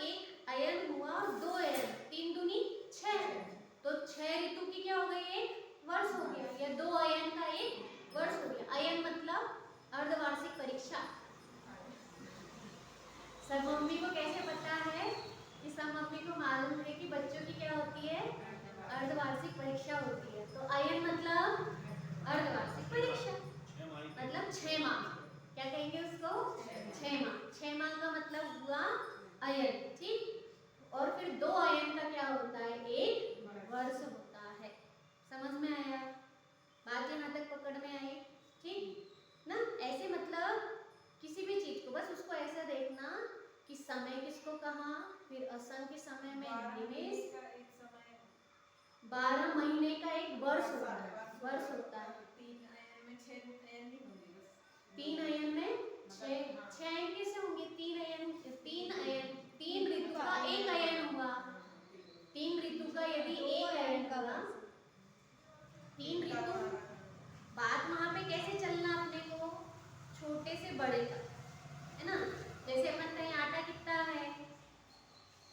एक अयन हुआ और दो अयन, 3 दूनी 6, तो 6 ऋतु की क्या हो गई, एक वर्ष हो गया, या 2 अयन का एक वर्ष हो गया। अयन मतलब अर्धवार्षिक परीक्षा। सब मम्मी को कैसे पता है कि सब मम्मी को मालूम है कि बच्चों की क्या होती है, अर्धवार्षिक परीक्षा होती है। तो अयन मतलब अर्धवार्षिक परीक्षा, मतलब 6 माह, क्या कहेंगे उसको, 6 माह। 6 माह का मतलब हुआ अयन, ठीक। और फिर 2 अयन का क्या होता है, एक वर्ष होता है। समझ में आया, बात यहाँ तक पकड़ में आई, ठीक ना। ऐसे मतलब किसी भी चीज को बस उसको ऐसा देखना कि समय किसको कहा, फिर असंख्य समय में निमेष, 12 महीने का एक वर्ष होता है, वर्ष होता है। 3 अयन में 6 अयन नहीं होंगे, बस 3 अयन में 6 अयन कैसे होंगे, 3 अयन, 3 ऋतु का एक अयन हुआ, 3 ऋतु का यदि एक अयन हुआ, 3 ऋतु। बात वहां पे कैसे चलना अपने को, छोटे से बड़े तक, है ना। जैसे अपन कहीं आटा कितना है,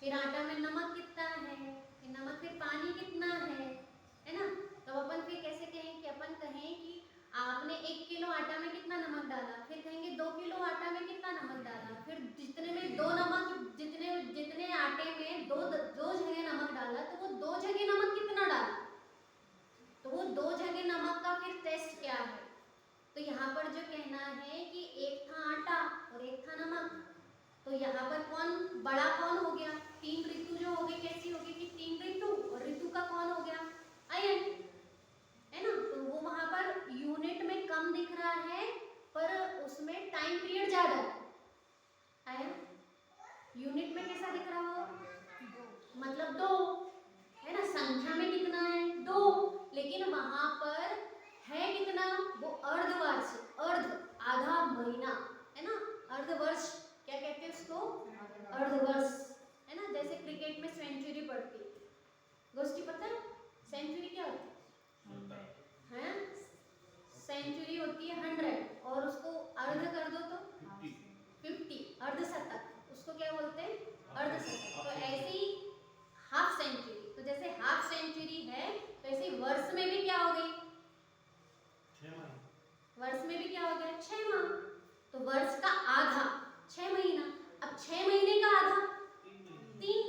फिर आटा में नमक कितना है, फिर नमक फिर पानी कितना है ना। तो अपन फिर कैसे कहें कि अपन कहें कि आपने 1 किलो आटा में कितना नमक डाला, फिर कहेंगे 2 किलो आटा में कितना नमक डाला, फिर जितने में 2 नमक, जितने आटे में दो जगह नमक डाला, तो वो 2 जगह नमक कितना डाला, तो वो 2 जगह नमक का फिर टेस्ट क्या है। तो यहाँ पर जो कहना है कि एक था आटा और एक था नमक, तो यहाँ पर कौन बड़ा कौन हो गया, 3 ऋतु जो हो गई कैसी होगी कि 3 ऋतु, और ऋतु का कौन हो गया, अयन, है ना। तो वो वहां पर यूनिट में कम दिख रहा है, पर उसमें टाइम पीरियड ज्यादा है। यूनिट में कैसा दिख रहा हो, मतलब 2, है ना, संख्या में कितना है 2, लेकिन वहां पर है कितना, वो अर्धवार्षिक, आधा महीना, है ना। अर्धवर्ष क्या कहते हैं उसको, अर्धवर्ष, है ना। जैसे क्रिकेट में सेंचुरी पड़ती है, गोष्ठी पता है सेंचुरी क्या होती है, सेंचुरी होती है 100, और उसको अर्ध कर दो तो 50, अर्धशतक, उसको क्या बोलते हैं, अर्धशतक। तो ऐसे ही हाफ सेंचुरी, तो जैसे हाफ सेंचुरी है, तो ऐसे वर्ष में भी क्या हो गई, 6 माह, वर्ष में भी क्या हो गया, 6 माह। तो वर्ष का आधा 6 महीना, अब 6 महीने का आधा 3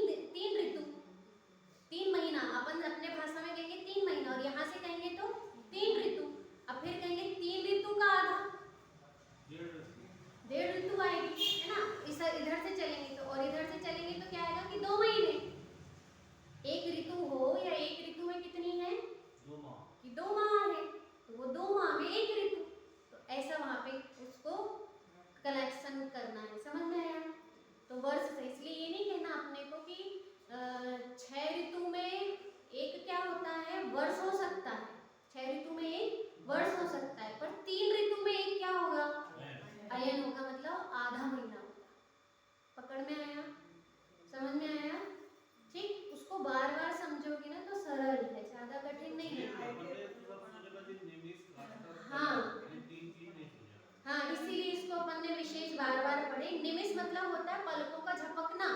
ऋतु, 3 महीना, अपन अपने भाषा में कहेंगे 3 महीना, और यहाँ से कहेंगे तो 3 ऋतु। अब फिर कहेंगे 3 ऋतु का आधा 1.5 ऋतु आएगी, है ना। इधर से चलेंगे तो, और इधर से चलेंगे तो क्या आएगा कि 2 महीने। एक ऋतु हो या एक ऋतु में कितनी है, 2 माह, कि 2 माह है, तो वो 2 माह में एक ऋतु, तो ऐसा वहां पे उसको कलेक्शन करना है। समझ में आया। तो वर्ष से इसलिए ये नहीं कहना अपने को कि 6 ऋतु में एक क्या होता है, वर्ष हो सकता है, 6 ऋतु में एक वर्ष हो सकता है, पर 3 ऋतु में एक क्या होगा, अयन होगा, मतलब आधा महीना होगा। पकड़ में आया, समझ में आया, ठीक। उसको बार बार समझोगे ना तो सरल है, ज्यादा कठिन नहीं है। हाँ हाँ, इसीलिए इसको अपन ने विशेष बार बार पढ़े। निमिष मतलब होता है पलकों का झपकना,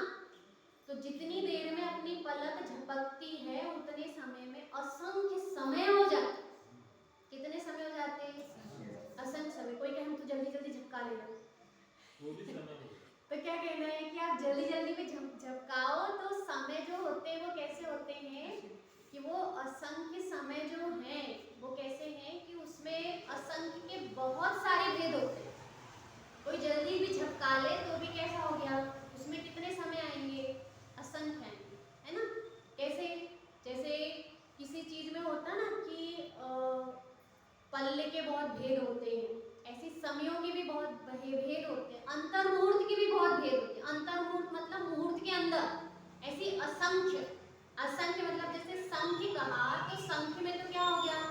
तो जितनी देर में अपनी पलक झपकती है उतने समय में असंख्य समय हो जाते। कितने समय हो जाते हैं, असंख्य समय। कोई कहे हम तो जल्दी जल्दी झपका ले रहे तो क्या कहना है कि आप जल्दी जल्दी में झपकाओ, तो समय जो होते हैं वो कैसे होते हैं कि वो असंख्य समय जो हैं वो कैसे हैं कि उसमें असंख्य के बहुत सारे भेद होते हैं। कोई जल्दी भी झपका ले तो भी कैसा हो गया, उसमें कितने समय आएंगे, असंख्य आएंगे, है ना। कैसे, जैसे किसी चीज में होता ना कि पल्ले के बहुत भेद होते हैं, ऐसे समयों के भी बहुत भेद होते हैं, अंतर मुहूर्त के भी बहुत भेद होते हैं। अंतर मुहूर्त मतलब मुहूर्त के अंदर, ऐसी असंख्य, असंख्य मतलब जैसे संख्य कहा तो संख्य में तो क्या हो गया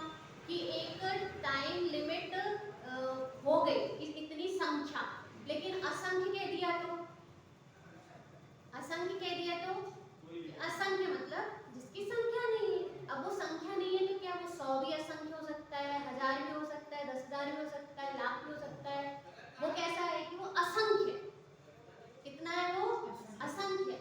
कि एक टाइम लिमिट हो गई इतनी संख्या, लेकिन असंख्य कह दिया तो, असंख्य कह दिया तो असंख्य मतलब जिसकी संख्या नहीं है। अब वो संख्या नहीं है तो क्या वो 100 भी असंख्य हो सकता है, 1000 भी हो सकता है, 10,000 भी हो सकता है, लाख भी हो सकता है। वो कैसा है कि वो असंख्य, कितना है वो, असंख्य।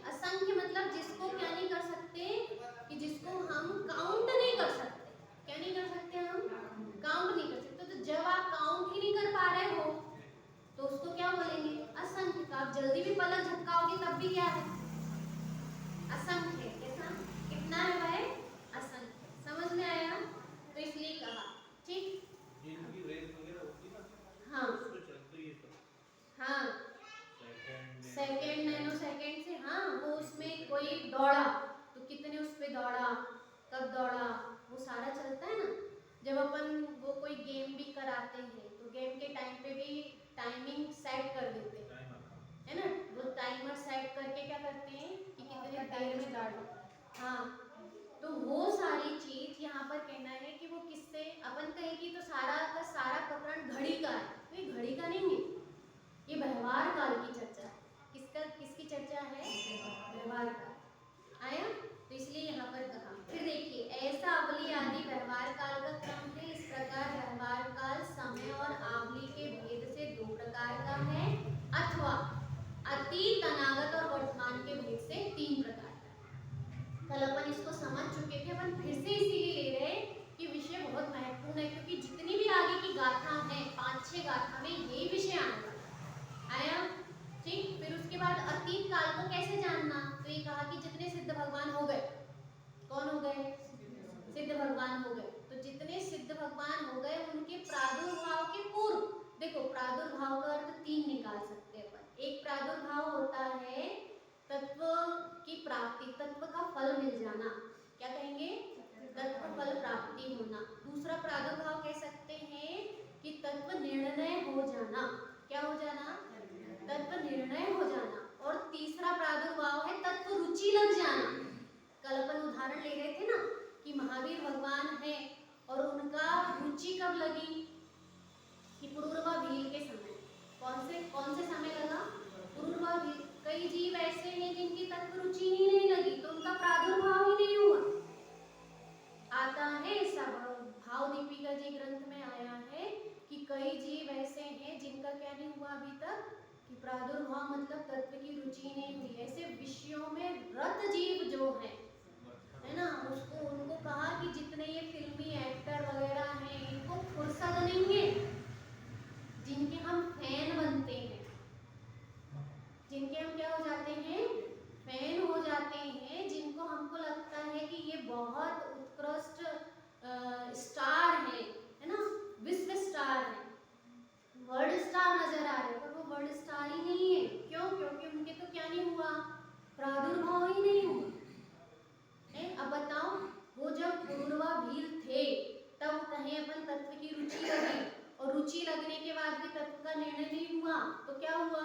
भी क्या है? असंख्य। कैसा? कितना है भाई? असंख्य। समझ में आया? तो इसलिए कहा, ठीक। जिनकी रेस वगैरह होती ना, हाँ उसमें चलते ये सब हाँ, सेकंड नैनो सेकंड से, हाँ वो उसमें कोई दौड़ा तो कितने उस पे दौड़ा, कब दौड़ा, वो सारा चलता है ना। जब अपन वो कोई गेम भी कराते हैं तो गेम के टाइम पे भी टाइमिंग सेट कर देते हैं, है ना। वो टाइमर सेट करके क्या करते हैं कि कितने देर में दौड़। हाँ, तो वो सारी चीज यहाँ पर कहना है कि वो किससे, अपन कहें कि तो सारा का सारा प्रकरण घड़ी का है, तो ये घड़ी का नहीं है, ये व्यवहार काल की चर्चा है। किसका, किसकी चर्चा है? व्यवहार काल। आया? तो इसलिए यहाँ पर कहा। फिर देखिए, ऐसा अवली आदि व्यवहार काल का क्रम है। इस प्रकार व्यवहार काल समय और आवली के भेद से दो प्रकार का है, अथवा अतीत, अनागत और वर्तमान के भेद से तीन प्रकार का है। कल अपन इसको समझ चुके थे, अपन फिर से इसीलिए ले रहे हैं कि विषय बहुत महत्वपूर्ण है, क्योंकि जितनी भी आगे की गाथा है, 5-6 गाथा में यही विषय आने वाला है। आया? ठीक। फिर उसके बाद अतीत काल को कैसे जानना, तो ये कहा कि जितने सिद्ध भगवान हो गए, कौन हो गए? सिद्ध भगवान हो गए। तो जितने सिद्ध भगवान हो गए उनके प्रादुर्भाव के पूर्व, देखो प्रादुर्भाव का अर्थ तीन निकाल सकते हैं अपन। एक प्रादुर्भाव होता है तत्व की प्राप्ति, तत्व का फल मिल जाना, क्या कहेंगे? तत्व फल प्राप्ति होना। दूसरा प्रादुर्भाव कह सकते हैं कि तत्व निर्णय हो जाना, क्या हो जाना? तत्व निर्णय हो जाना। और तीसरा प्रादुर्भाव है तत्व रुचि लग जाना। कल अपन उदाहरण ले रहे थे ना कि महावीर भगवान है और उनका रुचि कब लगी? कि पुरूरवा भील के समय। कौन से समय लगा? पुरूरवा भील। कई जीव ऐसे हैं जिनकी तत्व रुचि ही नहीं लगी, तो उनका प्रादुर्भाव ही नहीं हुआ। आता है सब भाव दीपिका जी ग्रंथ में आया है कि कई जीव ऐसे हैं जिनका क्या नहीं हुआ अभी तक, कि प्रादुर्भाव मतलब तत्व की रुचि नहीं हुई। ऐसे विषयों में रत जीव जो है ना, उसको उनको कहा कि जितने ये फिल्मी एक्टर वगैरह हैं इनको फुर्सत नहीं है, जिनके हम फैन बनते हैं, जिनके हम क्या हो जाते हैं? फैन हो जाते हैं, जिनको हमको लगता है कि ये बहुत उत्कृष्ट स्टार है ना, विश्व स्टार है, वर्ल्ड स्टार नजर आ रहे, पर वो वर्ल्ड स्टार ही नहीं है। क्यों? क्योंकि उनके तो क्या नहीं हुआ? प्रादुर्भाव ही नहीं हुआ है। अब बताओ, वो जब पुरूरवा भील थे तब कहें अपन तत्व की रुचि लगी, और रुचि लगने के बाद भी तत्व का निर्णय नहीं हुआ, तो क्या हुआ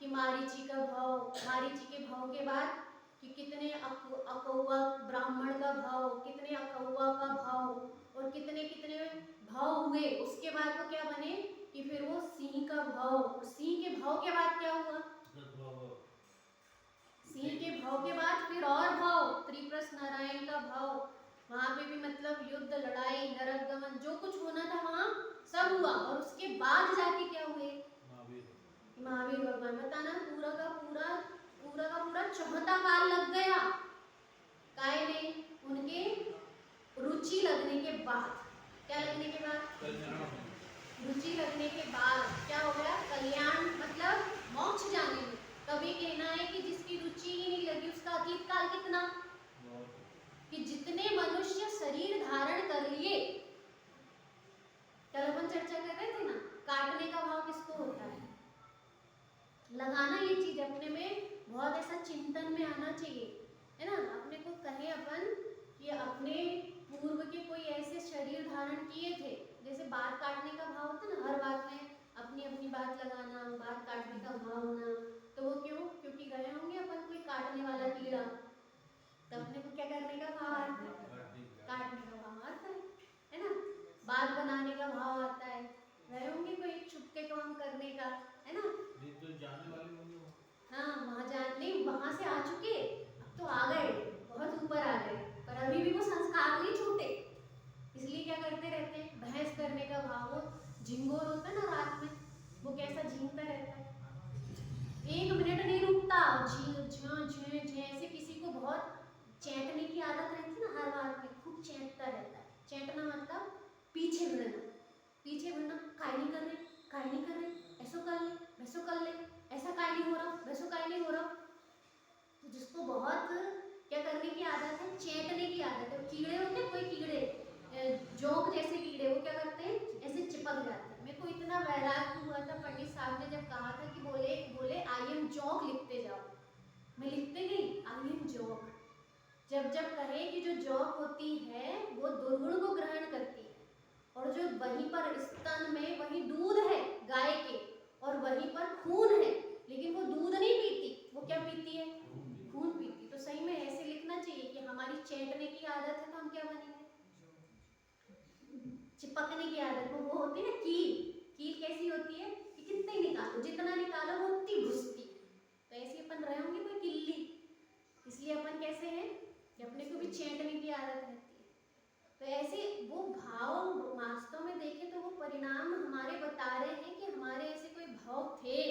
कि मारीची का भाव, मारीची के भाव के बाद कि कितने अकौवा ब्राह्मण का भाव, कितने अकौवा का भाव, और कितने कितने भाव हुए। उसके बाद वो क्या बने कि फिर वो सिंह का भाव, और सिंह के भाव के बाद क्या हुआ? सिंह के भाव के बाद फिर और भाव, त्रिप्रस नारायण का भाव। वहां पे भी मतलब युद्ध, लड़ाई, नरक गमन, जो कुछ होना था वहां सब हुआ। और उसके बाद जाके क्या हुए? महावीर भगवान। बताना, पूरा का पूरा चौथा काल लग गया काय में? उनके रुचि लगने के बाद। क्या लगने के बाद? रुचि लगने के बाद क्या हो गया? कल्याण, मतलब मोक्ष जाने में। कभी कहना है कि जिसकी रुचि ही नहीं लगी उसका अतीत काल कितना, कि जितने मनुष्य शरीर धारण कर लिए, कल अपन चर्चा कर रहे थे ना, काटने का भाव किसको होता है? लगाना ये चीज अपने में बहुत ऐसा चिंतन में आना चाहिए, है ना। अपने को कहे अपन कि अपने पूर्व के कोई ऐसे शरीर धारण किए थे, जैसे बात काटने का भाव होता ना, हर बात में अपनी अपनी बात लगाना, बात काटने का भाव होना। तो वो क्यों? क्योंकि गए होंगे अपन कोई काटने वाला कीड़ा, तो अपने को क्या करने का भाव आता है? काटने का भाव आता है ना। बात बनाने का भाव आता है, गए होंगे कोई छुप के काम करने का, है ना। तो जाने वाले होंगे हाँ, वहाँ जाने, वहाँ से आ चुके, अब तो आ गए, बहुत ऊपर आ गए, पर अभी भी वो संस्कार नहीं छूटे, इसलिए क्या करते रहते हैं? बहस करने का भाव। वो झिंगोर होता है ना रात में, वो कैसा झींगता रहता है, 1 मिनट नहीं रुकता, ऐसे किसी को बहुत चैंटने की आदत रहती है ना, हर बात में खूब चैंटता रहता है। चैंटना मतलब पीछे भिड़ना, पीछे भिड़ना, काय नहीं कर रहे, ऐसो कर ले, वैसो कर ले, ऐसा काय नहीं हो रहा, वैसो काय नहीं हो रहा, चेटने की आदत है। कीड़े होते हैं, कोई कीड़े जोंक जैसे कीड़े, वो क्या करते हैं, ऐसे चिपक जाते हैं। मेरे को इतना वैराग्य हुआ था पंडित साहब ने जब कहा था कि बोले आई एम जोंक लिखते जाओ। मैं लिखते गई आई एम जोंक। जब जब कहे कि जो जोंक होती है वो दुर्गुण को ग्रहण करती है, और जो वहीं पर स्तन में वही दूध है गाय के, और वहीं पर खून है, लेकिन वो दूध नहीं पीती, वो क्या पीती है, खून पीती। तो सही में ऐसे लिखना चाहिए कि हमारी चेटने की आदत है तो हम क्या बनेंगे, चिपकने की आदत। वो होती है ना कील, कील कैसी होती है कि कितने निकालो, जितना निकालो वो उतनी घुसती है। तो ऐसे अपन रहे होंगे कोई किल्ली, इसलिए अपन कैसे हैं कि अपने को भी चेटने की आदत रहती है। तो ऐसे वो भाव वास्तव में देखें तो वो परिणाम हमारे बता रहे हैं कि हमारे ऐसे कोई भाव थे,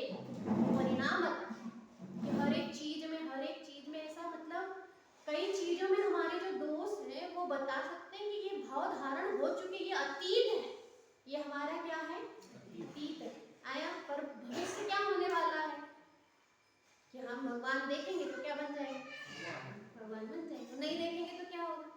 परिणाम बता कि हर एक चीज में ऐसा, मतलब कई चीजों में हमारे जो दोस्त हैं वो बता सकते हैं कि ये भाव धारण हो चुके, ये अतीत है, ये हमारा क्या है, अतीत है आया। पर भविष्य क्या होने वाला है कि हम भगवान देखेंगे तो क्या बन जाएंगे, भगवान बन जाएंगे। नहीं देखेंगे तो क्या होगा,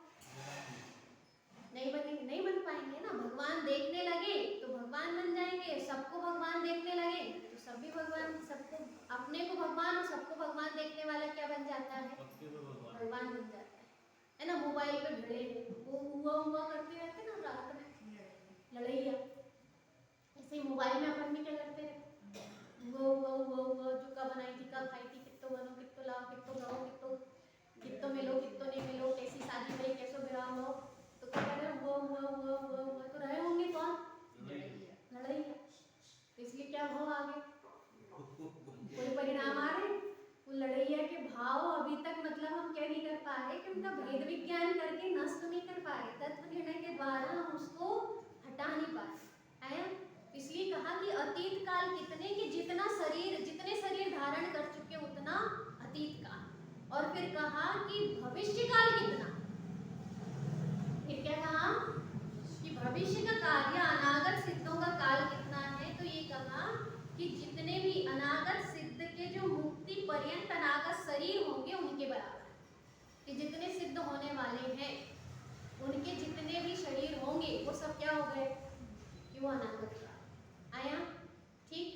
नहीं बनेंगे, नहीं बन पाएंगे ना। भगवान देखने लगे तो भगवान बन जाएंगे, सबको भगवान देखने लगे तो सब भी भगवान, सबको अपने को भगवान और सबको भगवान देखने वाला क्या बन जाता है, भगवान बन जाता है ना। मोबाइल पे भिड़े वो हुआ करते रहते ना रात में लड़ैया, ऐसे मोबाइल में अपन भी क्या करते रहते, हुआ जो कब बनाई थी, कब खाई थी, कितो बनो, कितो लाओ, कितो गाओ, कितो मिलो, कितो नहीं मिलो, कैसी शादी भई, कैसो विवाह हो, तो क्या कर रहे हुआ तो रहे होंगे कौन, लड़ैया। तो इसलिए क्या भाव आगे, कोई परिणाम आ रहे, वो लड़ैया के भाव अभी तक मतलब हम क्या नहीं कर पा रहे कि उनका भेद विज्ञान करके नष्ट नहीं कर पा रहे, तत्व निर्णय के द्वारा हम उसको हटा नहीं पा रहे आया। इसलिए कहा कि अतीत काल कितने, कि जितने शरीर धारण कर चुके उतना अतीत काल, और फिर कहा कि भविष्य काल कितना, फिर क्या कहा कि भविष्य का काल या अनागत सिद्धों का काल कितना है। तो ये कहा कि जितने भी अनागत सिद्ध के जो मुक्ति पर्यंत अनागत शरीर होंगे उनके बराबर, कि जितने सिद्ध होने वाले हैं उनके जितने भी शरीर होंगे वो सब क्या हो गए कि वो अनागत काल आया। ठीक,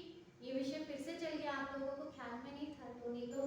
ये विषय फिर से चल गया, आप लोगों को ख्याल में नहीं था तो नहीं तो